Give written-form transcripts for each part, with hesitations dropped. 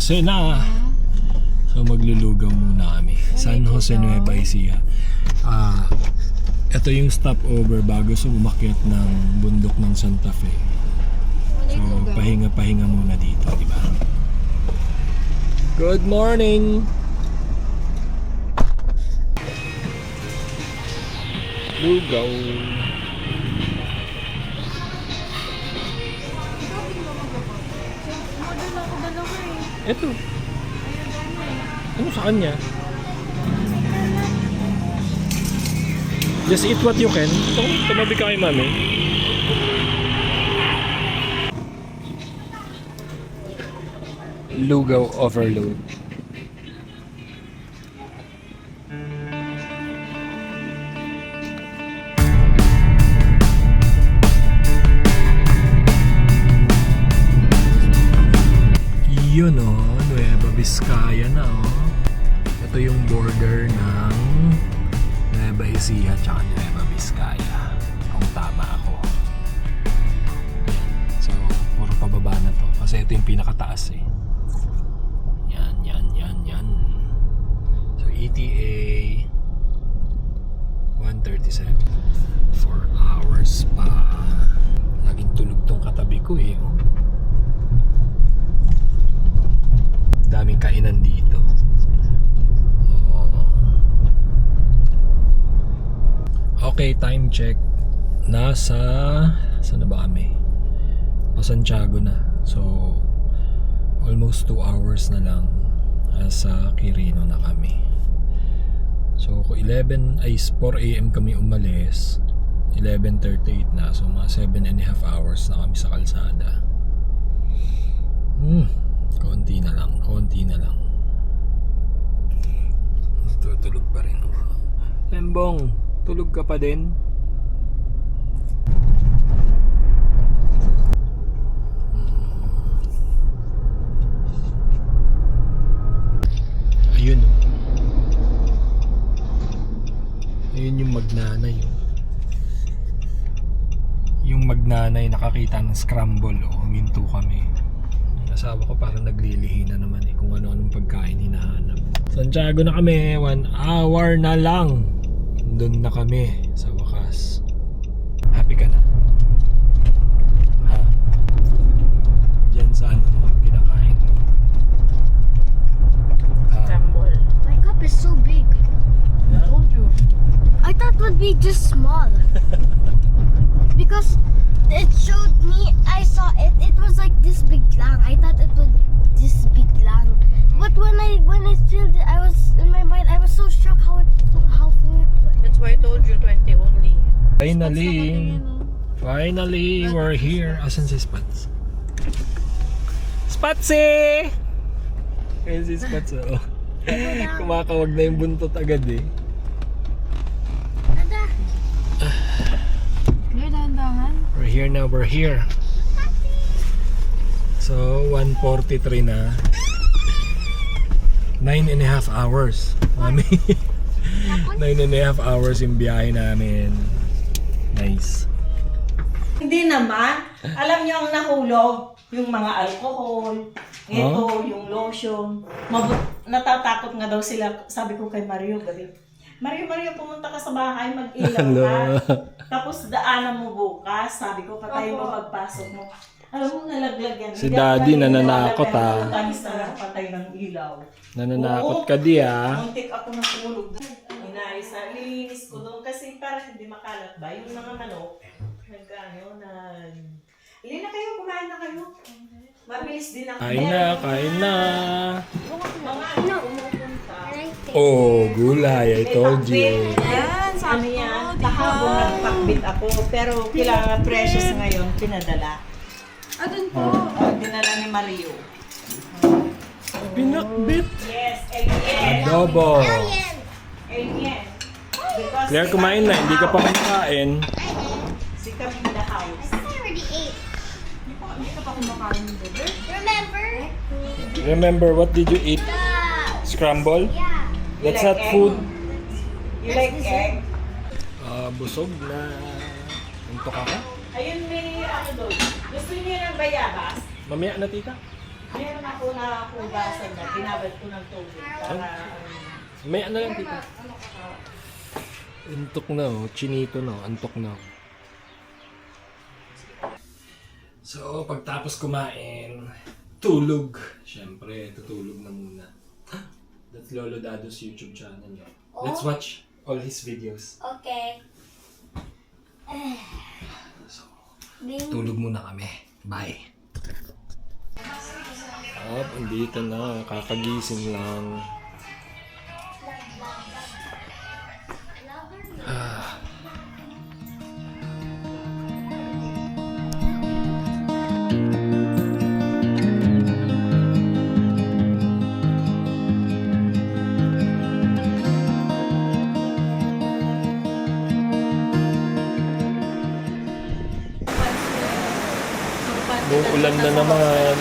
Jose na. So maglulugaw muna kami. San Jose Nueva Ecija. Ito yung stopover bago umakyat ng bundok ng Santa Fe. So pahinga-pahinga muna dito, di ba? Good morning. Lugaw. Ito. Ano sa kanya? Just eat what you can. Tumabi ka kay mami. Lugaw overload. Yun Nueva Vizcaya na Ito yung border ng Nueva Ecija at Nueva Vizcaya. Kung tama ako. So, puro pababa na to. Kasi ito yung pinakataas Yan. So, ETA 137. 4 hours pa. Laging tulog tong katabi ko Daming kainan dito. Okay, time check. Saan na ba kami? Santiago na. So almost 2 hours na lang sa Quirino na kami. So 4 AM kami umalis. 11:38 na. So mga 7.5 hours na kami sa kalsada. Konti na lang. Tutulog pa rin. Lembong, tulog ka pa din? Ayun. Ayun yung magnanay. Yung magnanay nakakita ng scramble. Huminto kami. Asawa ko parang naglilihi na naman kung ano-anong pagkain hinahanap. Santiago na kami, 1 hour na lang. Doon na kami sa wakas. Happy ka na? Ha? Diyan sa kinakain mo? Scramble. My cup is so big. I told you. I thought it would be just small. Because it showed me, I saw it, it was like this big lang. I thought it was this big lang. But when I filled it, I was, in my mind, I was so shocked how full it was. That's why I told you 20 only. Finally, we're here. Asan si Spats? Spatsi! Ayun si Spats Kumakawag na yung buntot agad Dada. We're here now, we're here. So, 1:43 na. 9.5 hours. Mami. 9.5 hours yung biyahe namin. Nice. Hindi naman. Alam niyo ang nahulog, yung mga alcohol, ito, yung lotion. Natatakot nga daw sila, sabi ko kay Mario gabi. Mario, pumunta ka sa bahay, mag-ilaw ka. Tapos daanan mo bukas, sabi ko, patay mo pagpasok mo. Alam mo, nalaglag yan. Si Daddy nananakot Tamis na lang patay ng ilaw. Nananakot ka di Muntik ako natulog. Inayos na, nilinis ko doon kasi para hindi makalat ba? Yung mga manok, Hindi na kayo, kumain na kayo. Mabilis din ang Kain na. Mga ano, umupunta. Oh, gulay, I told you. Yan, Ano yan, kahapon nagpakbit ako, pero kailangan precious ngayon, pinadala. Adun po. Dinala ni Mario. Pinakbit. Yes, alien. Adobo. Alien. Because Claire, kumain na, hindi ka pa kumakain. si Kami in the house. I already ate. Hindi ka pa kumakain ng bebe? Remember? Remember, what did you eat? Scramble? Yeah. That's You not like egg? food. You like egg? Busog na. Untok ako. Ayun, may ano doon. Gusto niyo ng bayabas? Mamaya na, tita. Meron ako na hugasan na, binabad ko ng tubig para... May ano lang dito. Antok na oh. Chinito na oh. Antok na. So, pagtapos kumain, tulog. Siyempre, tutulog na muna. That's Lolo Dado's YouTube channel. Let's watch all his videos. Okay. Tulog muna kami. Bye. Andito na. Kakagising lang. Ulan na naman.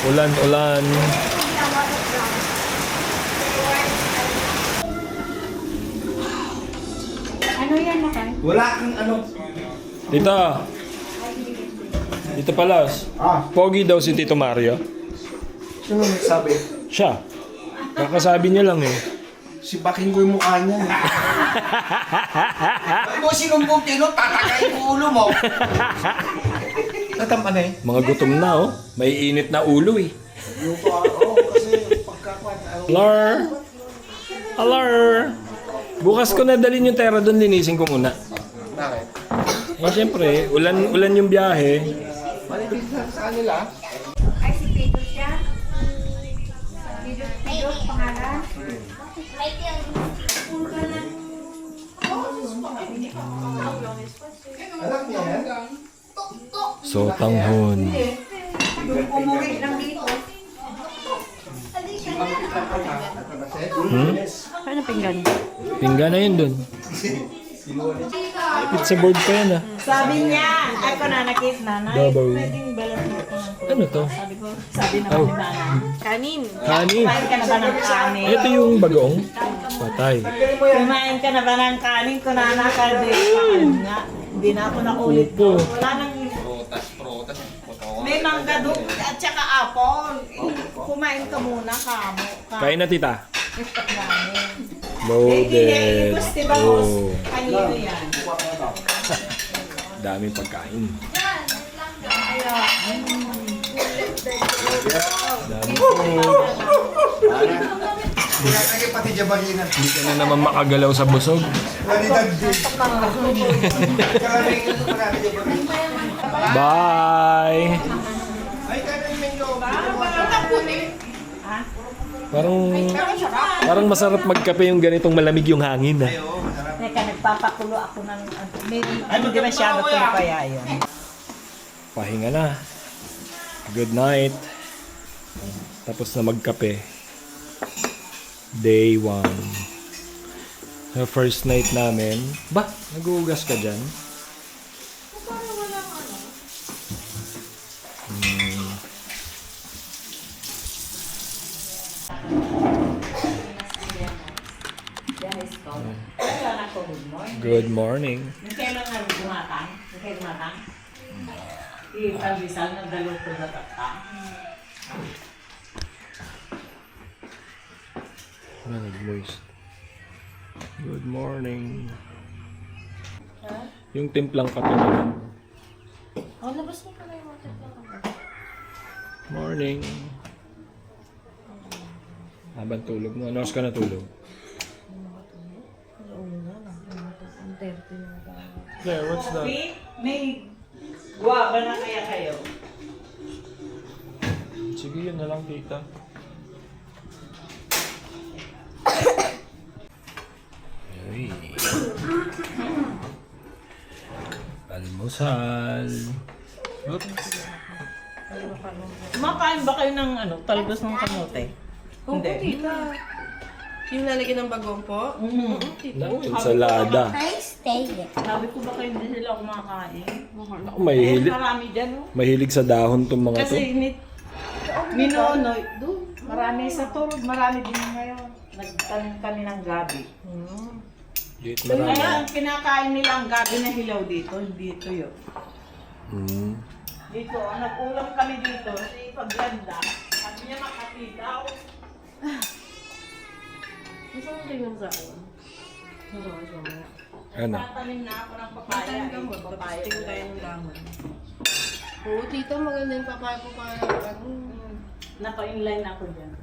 Ulan. Ano yan, Makay? Wala kang ano. Tita. Tita Palas. Pogi daw si Tito Mario. Sino nagsabi? Siya. Kakasabi niya lang eh. Si Baking ko yung mukha niya. Ay mo sinumbong tino, tatakain ko ulo mo. Natama na eh. Mga gutom na oh. May init na ulo eh. Yung ko, kasi pagkakuan. Hello. Bukas ko na dalhin yung tera doon, linisin ko muna. Bakit? Eh syempre, ulan yung biyahe. Malipit sa kanila. Ay, si Pedro siya. Pedro, pangalan. Alam niya yan? So, tanghon. Yung umuwi lang dito. Ano pinggan? Pinggan na yun doon. Pizza board pa yan ah. Sabi niya, ako na nakit nanay, Babaw. pwedeng balat mo ito ng Ano to? sabi naman ni nanay. Kanin. Kanin. Kumain ka na ba ng kanin? Ito yung bagong. Patay. Kumain ka na ba ng kanin? Kung nanakadate nga. Hindi na ako nakulit Upo. doon. Wala nang... Protas. May mangga doon at saka apple. Kumain ka muna, kamo. Kain na tita. Hindi Loaded. niya gusto ba mo? Oh, Kanino yan? daming pagkain. Dami food. Kaya pati jabagina. Hindi ka na naman makagalaw sa busog. Nalidagdig. Karamihan ito marami jabagina. Bye! Ay, kanin mango. Parang masarap magkape yung ganitong malamig yung hangin ah. Oo, masarap. Teka, nagpapakulo ako ng... Hindi masyado kulo kaya yun. Pahinga na. Good night. Tapos na magkape. Day 1. Sa first night namin. Ba? Naguhugas ka dyan? Kailan ako good morning? Good morning. Kailan na gumatang? Kailan gumatang? Ipag-isal na dalaw ko na tatang. Moist. Good morning. Yung timplang kape naman. Oh, labas mo pala yung water ko. Morning. Habang tulog mo. Ano oras ka natulog? Yeah, what's that? May guwaba na kaya kayo? Sige, yun na lang, tita. Ay. Almusal. Oops. Kumakain ba kayo ng talbos ng kamote? Hindi. Yung lalagyan ng bagong po? Ensalada. I stay there. Sabi ko ba kayo hindi sila kumakain? Ako, mahilig, Marami dyan, oh. mahilig sa dahon tong mga to. Kasi minonoy, doon. Marami sa turod, marami din ngayon. Nagtanim kami ng gabi. Dito Kaya marami. ang kinakain nila ang gabi na hilaw dito, hindi ito yun. Mm. Dito, nag-ulam kami dito. Si Paglanda, sabi niya Makati daw. Gusto mo tingnan sa akin? Ano? Tatanim na ako ng papaya. Papaya. Tingnan tayo ng laman. Oo, tita, maganda yung papaya. Naka-inline ako dyan.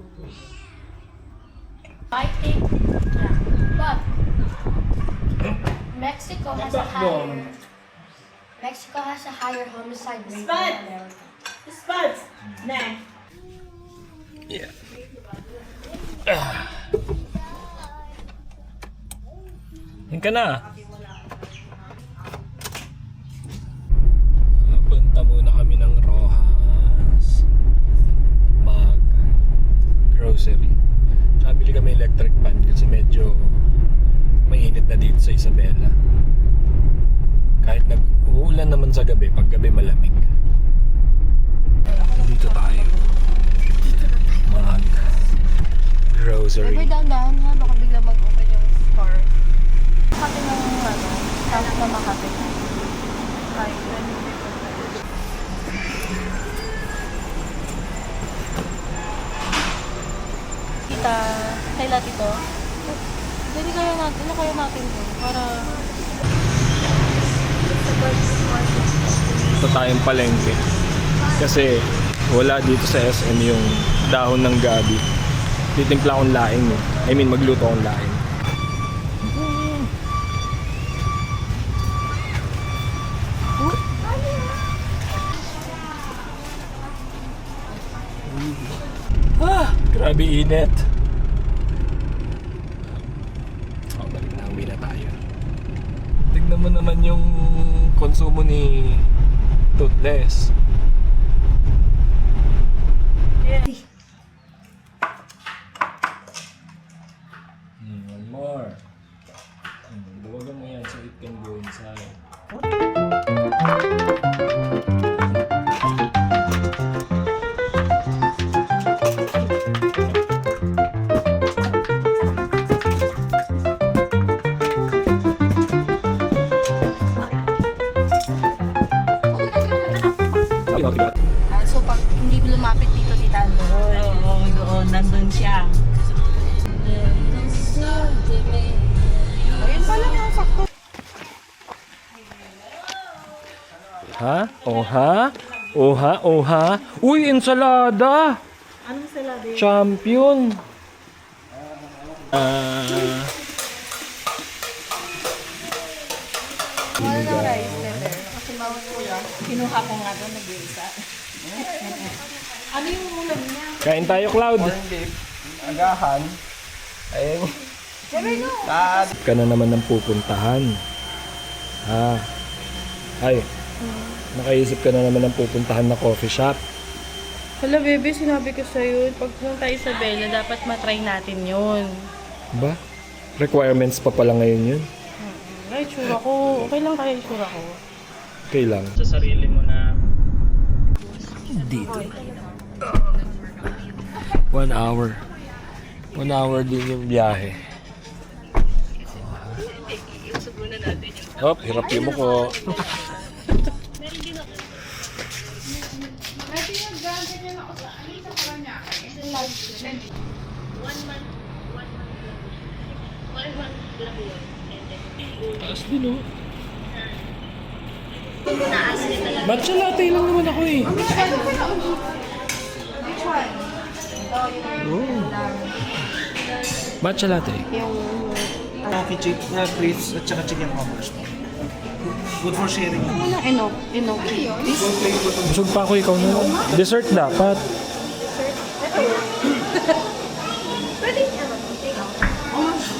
I think, yeah. But Mexico has a higher homicide rate Spud! than America. Spuds! Ne. Yeah. Yan ka na. Punta muna kami ng Rojas. Grocery. Tsaka bili kami electric pan kasi medyo mainit na dito sa Isabela. Kahit nag-uulan naman sa gabi, pag gabi malamig. Dito tayo. Grocery. Never dahan-dahan ha, baka bigla mag-open yung store. Makati ng south na Makati. Like, Tita, kaila tito. Dali kaya natin, ano kaya natin doon? Para... Ito tayong palengke. Kasi wala dito sa SM yung dahon ng gabi. Titimpla akong laing eh. I mean, magluto akong laing. Grabe init. Balik na, uwi na tayo. Tignan mo naman yung konsumo ni Toothless. One more. Buwagan mo yan so it can go inside. so pag hindi lumapit dito si Tando. Oo, doon. Nandun siya. Ayun pala yung sakto. Ha? Oha? Oha? Oha? Uy, ensalada! Anong salada yun? Champion! Wala ng rice level. Kasi bawal ko lang. Kinuha ko nga doon, nag-iisa. Ano yung ulam niya? Kain tayo, Cloud! Agahan. Ayun. Ka na naman ng pupuntahan. Ha? Ay, nakaisip ka na naman ng pupuntahan na coffee shop. Hala, bebe, sinabi ko sa'yo, pag punta Isabela, dapat matry natin yun. Ba? Requirements pa pala ngayon yun. Ay, tsura ko. Okay lang kaya tsura ko. Okay lang. Sa sarili mo na... Dito. 1 hour. 1 hour din yung biyahe. Hop, hirap yung mo ko. Taas din oh. Matcha latte lang naman ako eh. Oh. Matcha latte. Coffee chip na crisps at saka chicken poppers. Good for sharing. Ano na enoki? Busog pa ako, ikaw na lang. Dessert dapat.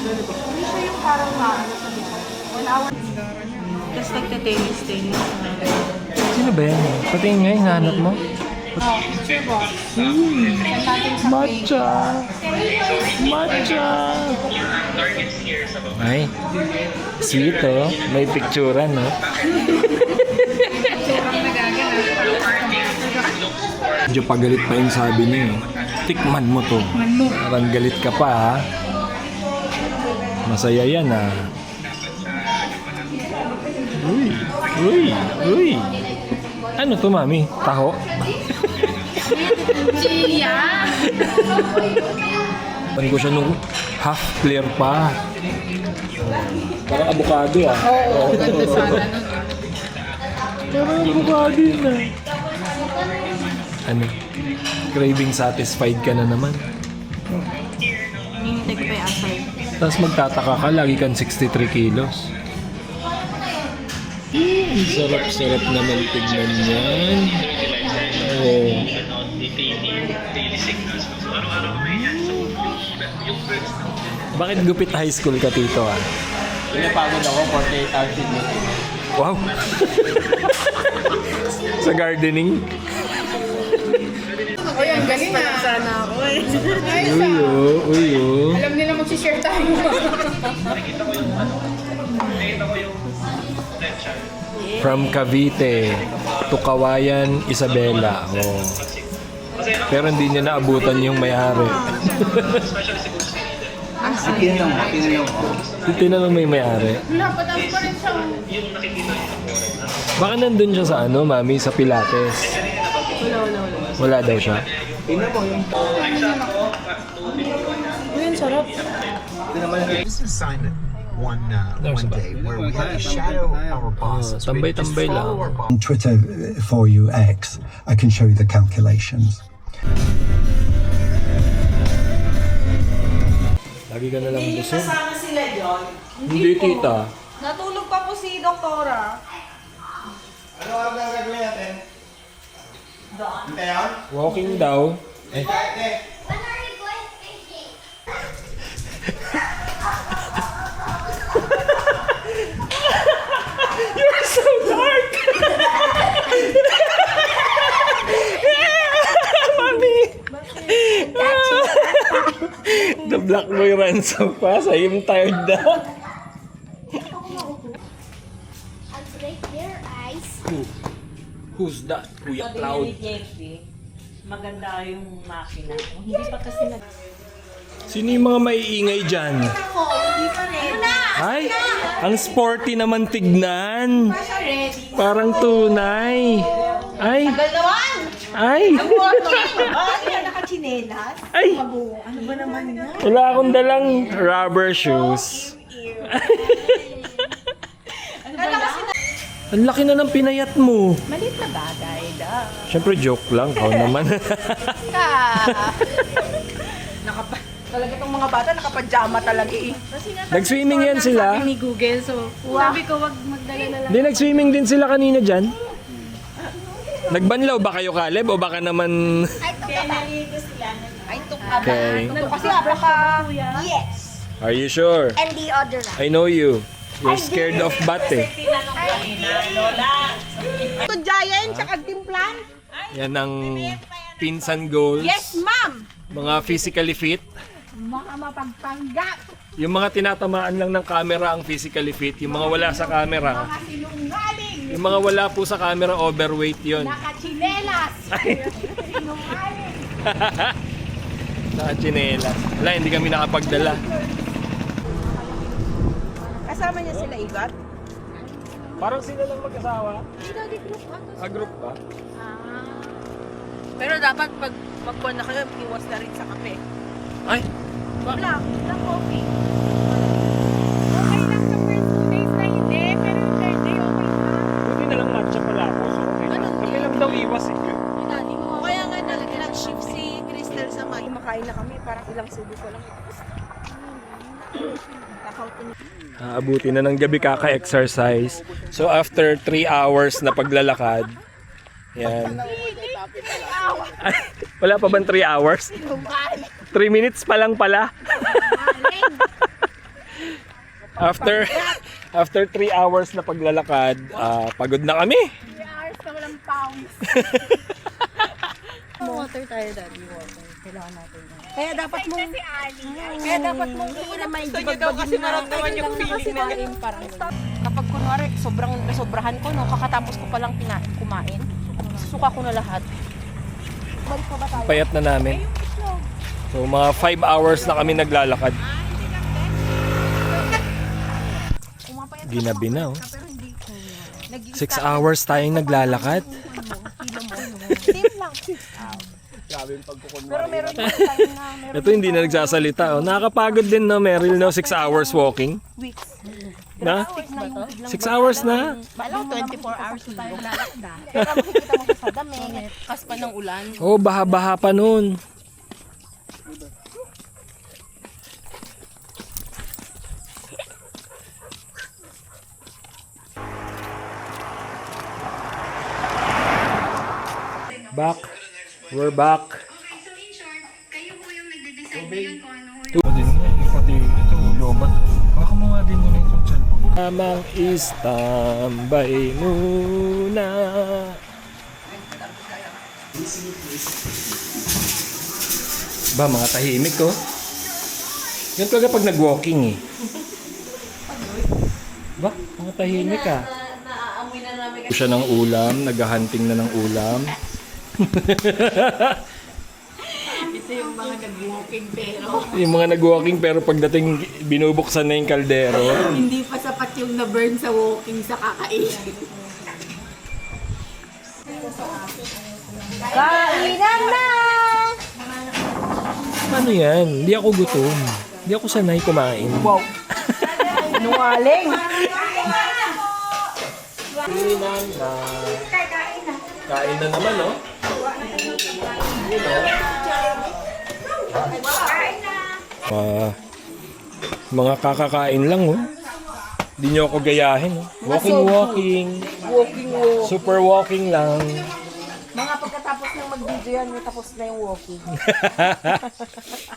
Hindi siya yung parang maano sa dito. 1 hour. Tapos nagte-tennis. Sino ba yan? Patingin nga, hinahanap mo. Oh, picture box. Matcha! Matcha! Ay, sweet oh. May picturean no? Medyo pagalit pa yung sabi niya eh. Tikman mo to. Parang galit ka pa ha. Masaya yan ha. Uy! Uy! Uy! Ano to, mami? Taho? Chilya! Pan ko siya nung half clear pa. Parang avocado ah. Oo, ganda sana nun. Parang avocado yun ah. Ano? Craving satisfied ka na naman. Hinihintay ko pa yung asal. Tapos magtataka ka, lagi kang 63 kilos. Sarap-sarap naman tignan yan. Oh. Bakit gupit high school ka, Tito ah? Pinapagod ako, 48 hours in meeting. Wow! Sa gardening? Uy, ang galing na. Sana ako eh. Uyo. Alam nila mag-share tayo. From Cavite to Kawayan, Isabela. Oh. Pero hindi niya naabutan yung may-ari. Tinanong mo. Tinanong may may-ari. Wala, patami pa rin siya. Baka nandun siya sa ano, mami, sa Pilates. Wala daw siya. Uy, ang sarap. This assignment one There's day where we have to shadow our bosses. We have to tambay-tambay lang. follow our On Twitter for you X, I can show you the calculations. Lagi ka na lang Hindi busog. kasama sila John. Hindi, tita. Natulog pa po si Doktora. Ano oras na gagawin natin? Walking daw. Eh, When are you going fishing? you're so dark! Mami! The black boy ransom pa. Sa'yo tired na. I'll break their eyes. Who's that? Kuya Sabi Cloud. ni Jeffy, maganda yung makina. Hindi pa kasi nag... Sino yung mga maiingay dyan? Hindi pa rin. Ay, ang sporty naman tignan. Parang tunay. Ay, naman! ay, Kaya nakachinelas? ay. Ano ba naman yan? Wala akong dalang rubber shoes. Ang laki na ng pinayat mo. Malit na bagay da. Siyempre joke lang, ikaw naman. Talaga itong mga bata, nakapajama talaga eh. Nag-swimming yan sila. Ni Google, so sabi ko wag magdala na lang. Hindi, nag-swimming din sila kanina dyan. Nagbanlaw ba kayo, Caleb? O baka naman... Kaya naligo sila. Ay, tuka ba? Okay. Kasi baka... Yes. Are you sure? And the other eye. I know you. You're scared of bat eh. Tinanong kanina, Lola. Ito giant, tsaka timplan. Yan ang pinsan goals. Yes, ma'am! Mga physically fit. Mga mapagpanggap. Yung mga tinatamaan lang ng camera ang physically fit. Yung mga wala sa camera. Sinungaling! Yung mga wala po sa camera, overweight yon. Nakachinelas! Sinungaling! Nakachinelas. Wala, hindi kami nakapagdala. Kasama niya sila, Igot? Parang sila lang mag-asawa. Group ba? Pero dapat pag magbuwan na kayo, iwas na rin sa kape. Ay, Black coffee. Okay lang sa first 2 days na hindi, pero yung third day okay na. buti na lang matcha pala ako. So okay lang. Kami lang daw iwas eh. Kaya nga nag-shift si Crystal sa mga. Makain na kami, parang ilang subo ko lang. Aabuti na ng gabi kaka-exercise. So after 3 hours na paglalakad, yan. Ay, wala pa bang 3 hours? 3 minutes pa lang pala. after 3 hours na paglalakad, pagod na kami. 3 hours na walang pounds. Water tayo, Daddy. Water. Kailangan natin. Kaya dapat mong... Kaya dapat mong i-remind. Gusto niyo daw kasi maramdaman yung feeling na ganun. Kapag kunwari, sobrang nasobrahan ko, no, kakatapos ko palang kumain, suka ko na lahat. Balik pa ba tayo? Payat na namin. So mga 5 hours na kami naglalakad. Ginabi na oh. 7 6 hours tayong naglalakad. Team lang. Pero meron pa time na meron Ito hindi na nagsasalita. Oh. Nakakapagod din no, Meryl, no? 6 hours walking. weeks. Na? Na 6 hours na. Alam, 24 hours tayo lalakda. Pero makikita mo siya sa dami. Kas pa ng ulan. Oh, baha-baha pa nun. Back. We're back. Ito din nga, pati ito, lobat. Baka mo nga din muna itong cellphone. Tamang istambay muna. Ba, mga tahimik ko. Yan talaga pag nag-walking eh. Ba, mga tahimik ah. Siya ng ulam, naghahunting na ng ulam. Yung mga nag-walking pero pagdating binubuksan na yung kaldero. Hindi pa sapat yung na-burn sa walking sa kakain. Kainan na! Ano yan? Hindi ako gutom. Hindi ako sanay kumain. Wow! Nungaling! Kainan na. Kain na naman, no? Mga kakakain lang, oh. Hindi nyo ako gayahin, oh. Walking. Super walking lang. Mga pagkatapos ng mag-video yan, may tapos na yung walking.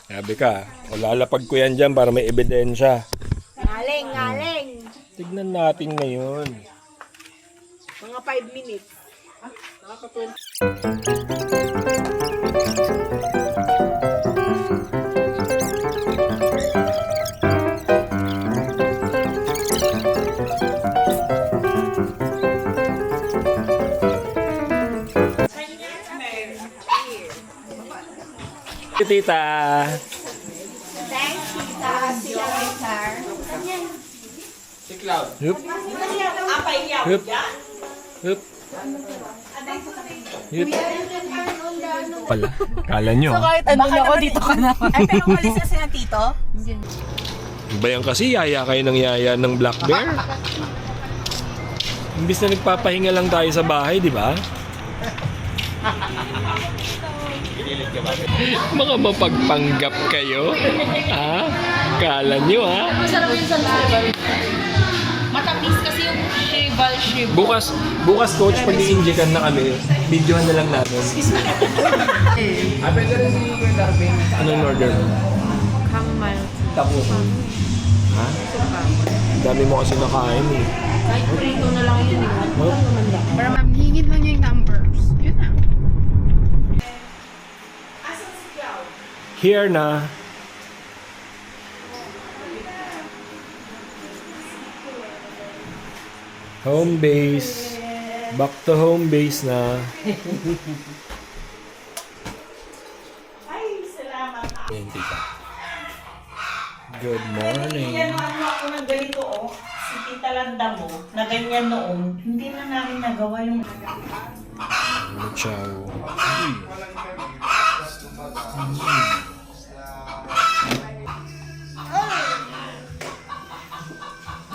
Sabi ka, o lalapag ko yan dyan para may ebidensya. Ngaling! Tignan natin ngayon. Mga 5 minutes. Tita. Thanks, tita. See you later. Hup. Hup. Hup. Hup. Pala. Kala nyo. Kahit ano na ako, dito ka na. Ay, pero umalis kasi ng tito? Iba yan kasi, yaya kayo ng yaya ng Black Bear. Imbis na nagpapahinga lang tayo sa bahay, di ba? Mga mapagpanggap kayo. Ha? Kala nyo, ha? Masarap yung salsibal. Matamis kasi yung shibal. Bukas coach, pag i-injectan na kami, videohan na lang natin. Anong order mo? Kamal. Tapo. Ha? Ang dami mo kasi nakain eh. Kahit prito na lang yun. Huh? Para mamhingin mo niyo yung numbers. Yun na. Here na. Home base. Back to home base na. Ay, salamat. Ayan, tita. Good morning. Yan ano ako ng ganito, oh. Si Tita Landa mo, na ganyan noon, hindi na namin nagawa yung Ciao.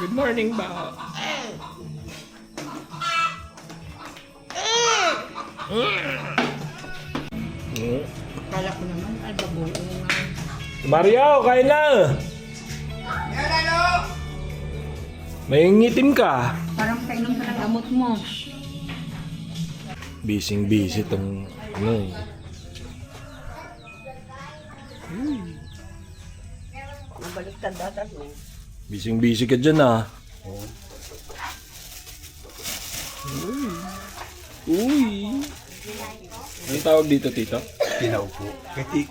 Good morning, ba? Kala ko naman, ay babuo nga. Mario, kain na! May ngitim ka. Parang kainom ka ng gamot mo. Busy tong ano eh. Nabaliktad data mo. Busy ka dyan ah. Uy. Anong tawag dito, tito? Pinaw po.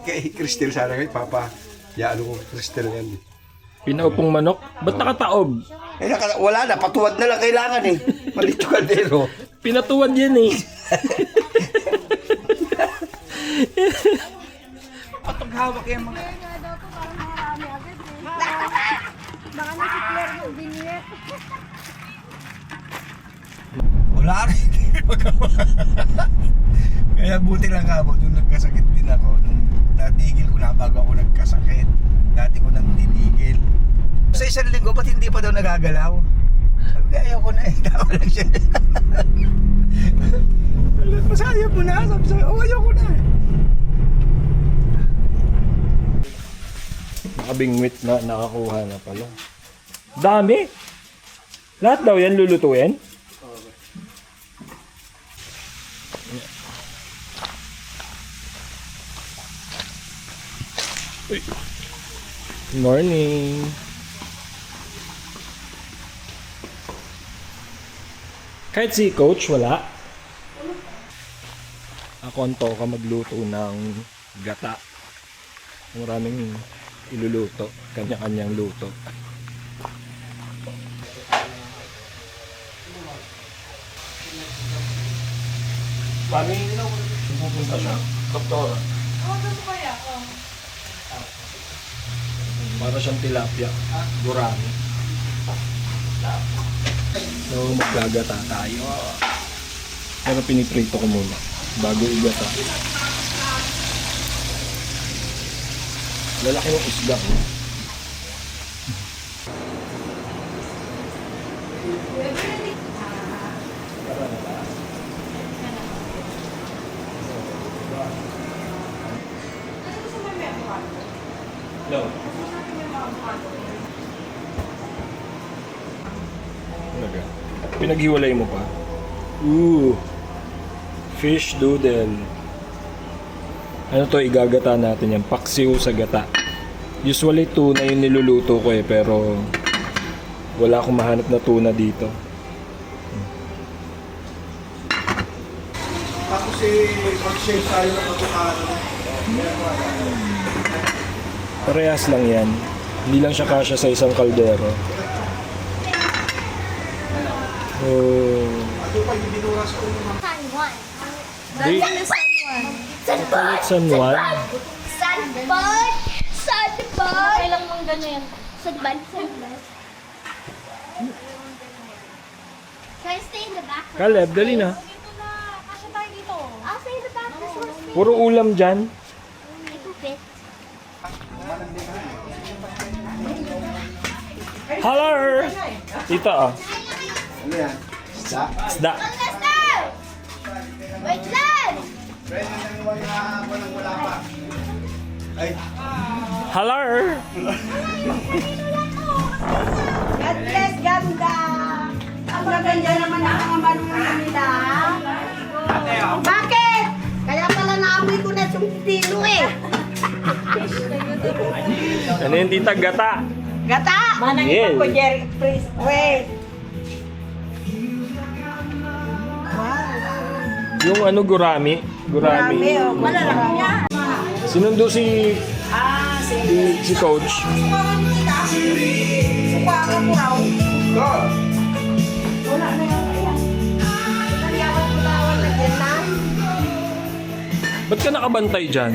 Kay Cristel sana kayo, Papa. Ano ko, Cristel yan. Pinaupong manok? Ba't nakataob? Wala na, patuwad na lang kailangan eh. Malit yung kaldero. Pinatuwad yan eh. Paghawak yung mga... Wala rin, hindi magawa. Kaya buti lang ako, nung nagkasakit din ako, nung natigil ko na bago ako nagkasakit. Dati ko nang tinigil. Sa isang linggo, ba't hindi pa daw nagagalaw? Sabi ko, ayoko na eh, tawa lang siya. Masaya mo na, sabi sa ayoko na. Nakabingwit na nakakuha na pala. Dami! Lahat daw yan lulutuin? Uy. Morning! Kahit si coach, wala. Ako ang toka magluto ng gata. Maraming iluluto. Kanya-kanyang luto. Paano yung pupunta siya? Doktora. Para siyang tilapia. Gurami. So, maggagata tayo. Pero piniprito ko muna bago igata. Lalaki ng isda. No. Talaga. Pinaghiwalay mo pa? Ooh. Fish doodle. Ano to, igagata natin yan. Paksiw sa gata. Usually tuna yung niluluto ko pero wala akong mahanap na tuna dito. Tapos mag-shave tayo ng avocado. Parehas lang yan. Hindi lang siya kasya sa isang kaldero. Oh. San Juan. Di, San Juan. San Juan. San Juan. San Juan. Kailang mong ganyan. San Juan. San Juan. Can I stay in the back? Caleb, dali na. I'll stay in the back. This one's me. Puro ulam dyan. It will fit. Hello! Tita ah. Ano yan? Isda? Isda. Let's go! Wait, Lad! Friend, naniwag na ako nang wala pa. Ay, Hello! God bless, ganda! Ang gaganda naman ang mga manunan nila. Bakit? Kaya pala naamoy ko na yung tilo eh. Ano yung tita gata? Gata! Manang Yes. ko, Jerry. Please, wait. Yung ano gurami? Gurami. Marami, oh. Malalaki niya. Sinundo si coach. Sukaran mo raw. Wala na yan. Naliawat ko tawag na dyan na. Ba't ka nakabantay dyan?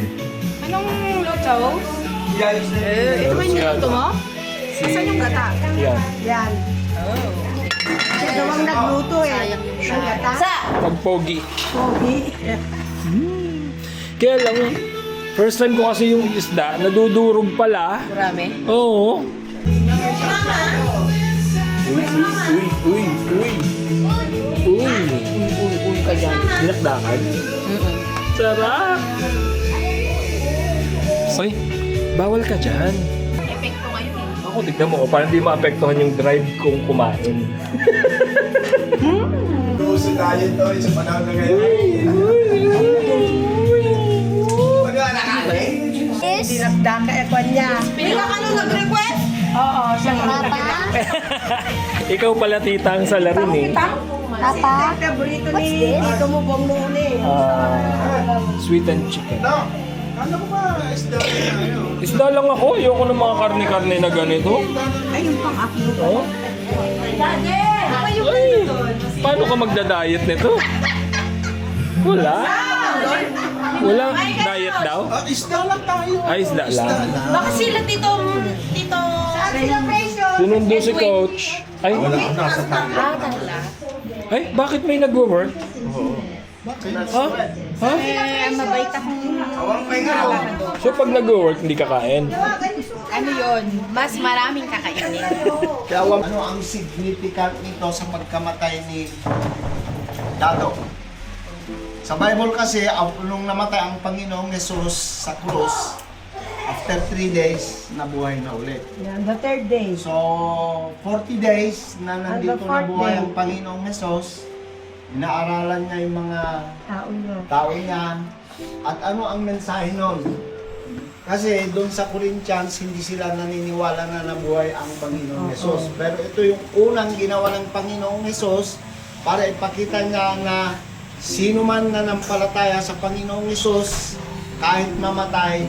Anong luto? Ito ba yung niluto mo? Saan yung gata? Yan. Yan. Oh. Siya daw ang nagluto eh. Ang gata. Sa! Pagpogi. Pogi. Kaya lang, first time ko kasi yung isda, nadudurog pala. Marami. Oo. Uy. Uy ka dyan. Dinakdakan? Sarap! Uy, bawal ka dyan. Epekto ngayon eh. Ako, tignan mo, parang di maapektuhan yung drive kong kumain. gusto tayo to sa panahon na ngayon. Pagka nakalit? Dinakdaka ekwan niya. Pila ka nung nag-request? Oo, siya Papa? Ikaw pala tita ang salarin eh. Papa? Paborito What's ni this? Tito mo bong noon eh. Sweet and chicken. No. Ano ko ba? Isda na Isda lang ako, ayoko ng mga karne-karne na ganito. Ay, yung pang-aklo. Oh? Ay, paano ka magda-diet nito? Wala. Walang diet daw? Isda lang tayo. Ay, isda lang. Baka sila Tito. Celebration. Sinundo si coach. Ay, Wala, nasa tayo. Ay, bakit may nagwo-work? Ha? Ha? Mabait akong So pag nagwo-work, hindi kakain? ano yun, mas maraming kakainin. Ano ang significant nito sa pagkamatay ni Dado? Sa Bible kasi, nung namatay ang Panginoong Jesus sa krus, after 3 days, nabuhay na ulit. Yan, the third day. So, 40 days na nandito fourth nabuhay day. ang Panginoong Jesus, inaaralan niya yung mga tao niya. At ano ang mensahe nun? Kasi doon sa Corinthians, hindi sila naniniwala na nabuhay ang Panginoong Jesus. Pero ito yung unang ginawa ng Panginoong Jesus para ipakita niya na sino man nanampalataya sa Panginoong Jesus, kahit mamatay,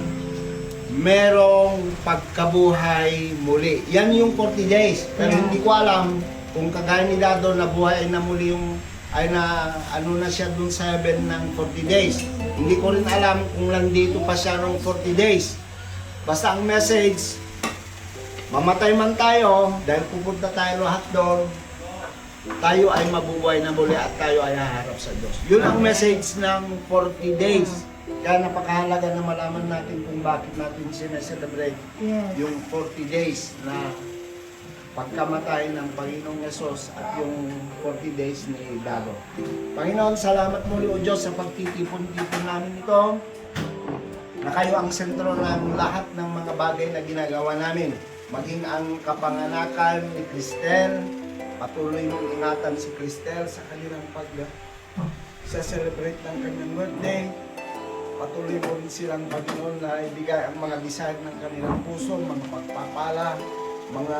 merong pagkabuhay muli. Yan yung 40 days. Pero hindi ko alam kung kagaya ni Dado nabuhay na muli yung ay na ano na siya dun sa heaven ng 40 days. Hindi ko rin alam kung nandito pa siya ng 40 days. Basta ang message, mamatay man tayo, dahil pupunta tayo lahat doon, tayo ay mabubuhay na muli at tayo ay haharap sa Diyos. Yun ang message ng 40 days. Kaya napakahalaga na malaman natin kung bakit natin sineselebrate yung 40 days na pagkamatay ng Panginoong Yesus at yung 40 days ni Dado. Panginoon, salamat muli o Diyos sa pagtitipon-tipon namin ito na kayo ang sentro ng lahat ng mga bagay na ginagawa namin. Maging ang kapanganakan ni Cristel, patuloy mong ingatan si Cristel sa kanilang pag-celebrate ng kanyang birthday. Patuloy mo rin silang Panginoon na ibigay ang mga desire ng kanilang puso, mga pagpapala, mga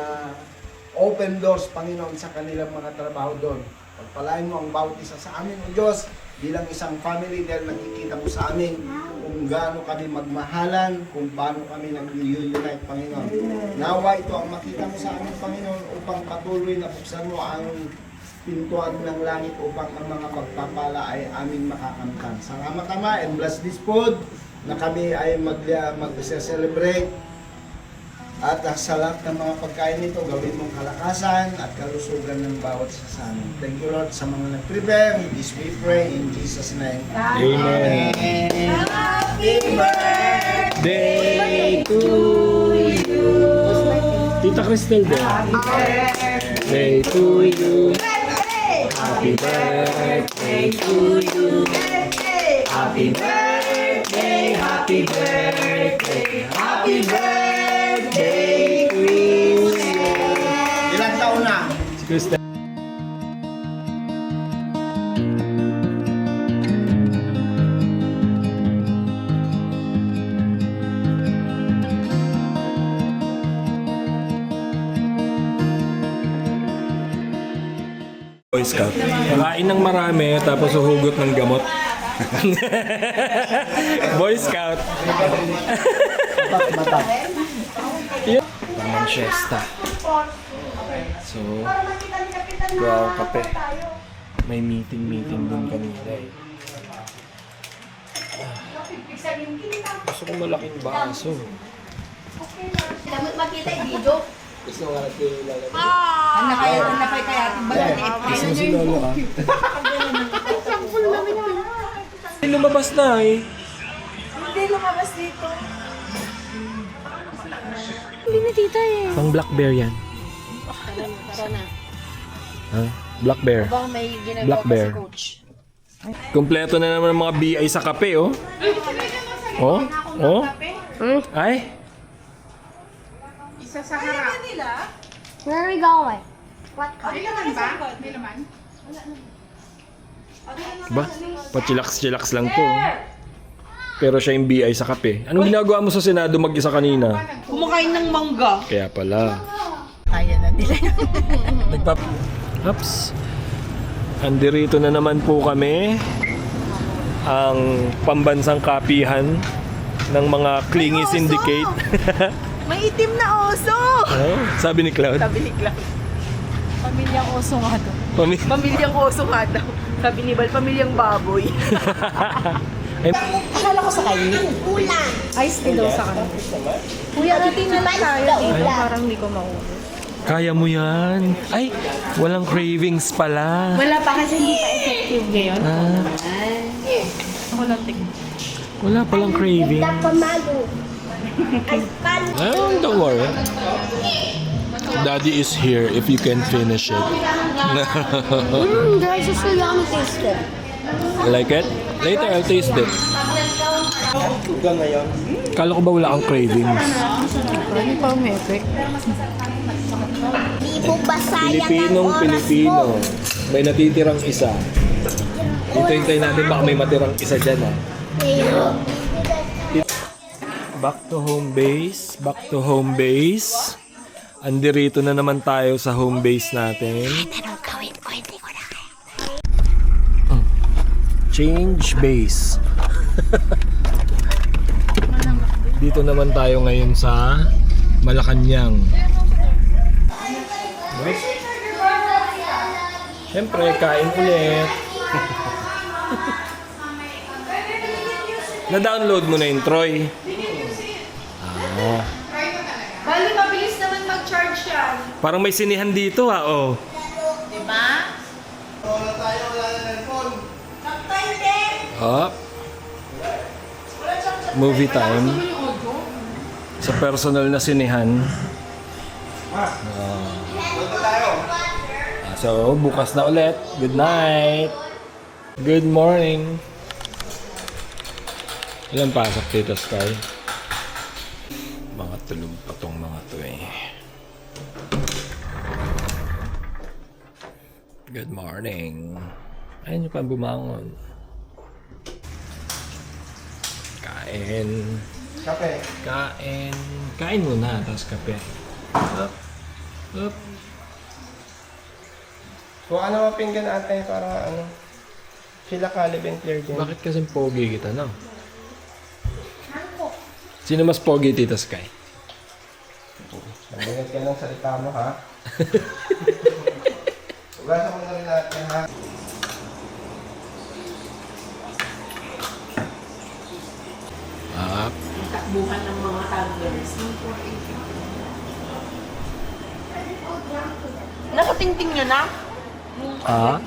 open doors, Panginoon, sa kanilang mga trabaho doon. Pagpalain mo ang bawat isa sa amin, O Diyos, bilang isang family dahil nakikita mo sa amin kung gaano kami magmahalan, kung paano kami nag-reunite, Panginoon. Nawa ito ang makita mo sa amin, Panginoon, upang patuloy na buksan mo ang pintuan ng langit upang ang mga pagpapala ay aming makakamtan. Salamat, Ama, and bless this food na kami ay mag-celebrate. At sa lahat ng mga pagkain nito, gawin mong kalakasan at kalusugan ng bawat isa sa amin. Thank you, Lord, sa mga nag-prepare. This we pray in Jesus' name. Amen. Happy Day to you. Tita Cristel din. Day to you. Happy birthday to you. Happy birthday, happy birthday, happy birthday to you. Ilang taon na? Si Cristel. Boy Scout. Kakain ng marami tapos huhugot ng gamot. Boy Scout. Yun. Manchester. So, wow, kape. May meeting dun kanina eh. Gusto ko malaking baso. Damot makita yung video. Gusto ko nga lalagay. Ano kayo? Ano kayo kaya? Gusto mo si Lolo ka? Hindi lumabas na eh. Hindi lumabas dito. Hindi na tita eh. Pang black bear yan. Tara na. Ha? Black bear. Baka may ginagawa Black pa bear. si coach. Kompleto na naman ang mga BI sa kape oh. Oh? Oh? Ay? Where are we going? Ba? Pachilax-chilax lang to. Pero siya yung BI sa kape. Anong ginagawa mo sa Senado mag-isa kanina? Kumakain ng mangga. Kaya pala. Kaya na nila. Ups. Andirito na naman po kami. Ang pambansang kapihan ng mga Clingy Syndicate. May itim na oso! Oh, sabi ni Cloud. Sabi ni Clark. Pamilyang oso nga daw. Pami- Pamilyang oso nga daw. Sabi ni Bal, pamilyang baboy. Ay, Akala ko sa kanya. Ice tea daw sa kanya. Kuya, titingnan lang tayo dito. Parang hindi ko mauna. Kaya mo yan. Ay, walang cravings pala. Wala pa kasi hindi pa effective ngayon. Wala palang craving. Don't worry. Daddy is here if you can finish it. Guys, it's so yummy tasted. Like it? Later, I'll taste it. Hanggang ngayon. Kala ko ba wala kang cravings? Ano pa may effect? Di mo ba sayang ang Pilipinong oras Pilipino. mo? May natitirang isa. Hintay natin baka may matirang isa dyan ah. Back to home base. Back to home base. Andirito na naman tayo sa home base natin. Anong gawin ko? Hindi ko na kaya. Change base. Dito naman tayo ngayon sa Malacanang. Siyempre, kain ulit. Na-download mo na yung Troy. Bali, mabilis naman mag-charge yan. Parang may sinihan dito ah, oh. Diba? Up. Movie time. Sa personal na sinihan. So, bukas na ulit. Good night. Good morning. Ilan pasok dito, Sky? Mga tulog pa tong mga to eh. Good morning. Ayun yung pa bumangon. Kain. Kape. Kain. Kain muna, tapos kape. Up. Up. Kung ano mapinggan ate para ano, sila Caleb and Claire din. Bakit kasing pogi kita, no? Sino mas pogi, Tita Sky? Mabigat ka ng salita mo ha. Ugasan mo na rin natin ha. Up. Takbuhan ng mga toddlers. Nakatingting nyo na? Ah?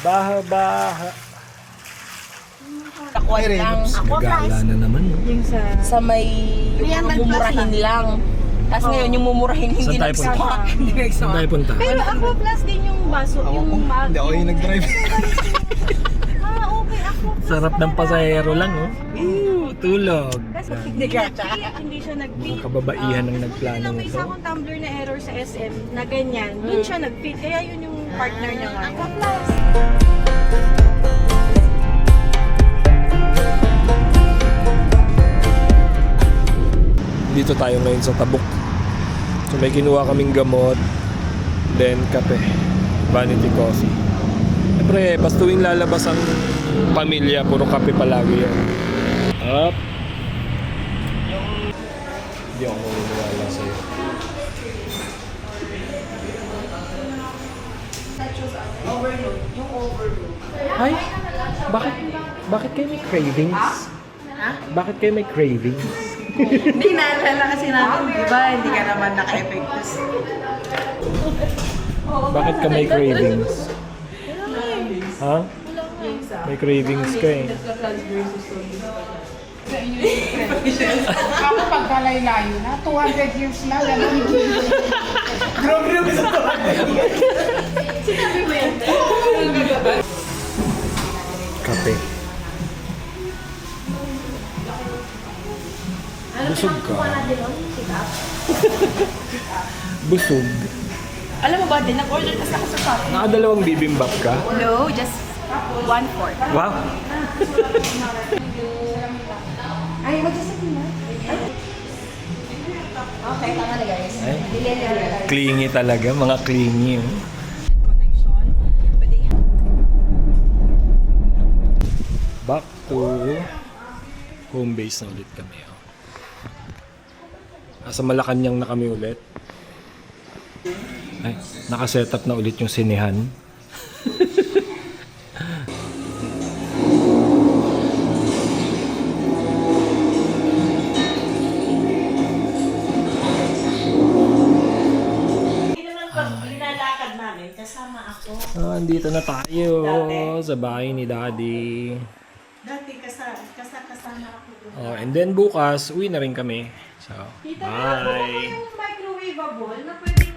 Baha. Takwan lang. Nagala na naman, no? Sa may mumurahin lang. Tapos ngayon yung mumurahin hindi Saan tayo punta? nagsama. Hindi Saan nagsama. tayo punta? Pero ako plus din yung baso, yung Hindi ako yung nag-drive. okay, ako. Sarap ng pasahero lang, oh. Tulog. Hindi ka hindi siya Mga kababaihan ang nagplano May nito. isa akong tumbler na error sa SM na ganyan. Doon siya nag-fit. Kaya yun yung partner niya ngayon. Ako plus. Dito tayo ngayon sa Tabuk. So may kinuha kaming gamot, then kape, vanity coffee. Siyempre, pas tuwing lalabas ang pamilya, puro kape palagi yan. Up. Hindi ako maniniwala sa'yo. Ay, bakit kayo may cravings? Bakit kayo may cravings? Hindi, naalala kasi natin, di ba? Hindi ka naman naka-effectus. Bakit ka may cravings? Ha? May cravings ka eh. Ako pagkalaylayo na, 200 years na, gano'n. Kape. Busog ka. Busog. Alam mo ba din, nag-order kasi ako sa shop. Nakadalawang bibimbap ka? No, just 1/4. Wow! Ay, magsasabi na. Okay, tama na guys. Ay, clingy talaga, mga clingy. Oh. Connection. Back to home base na ulit kami. Oh. Nasa Malacanang na kami ulit. Ay, nakaset up na ulit yung sinihan. namin, kasama ako. So, andito na tayo sa bahay ni Daddy. Dati kasama ako doon. Oh, and then bukas, uwi na rin kami. So, Tita, bye! yung microwavable na pwede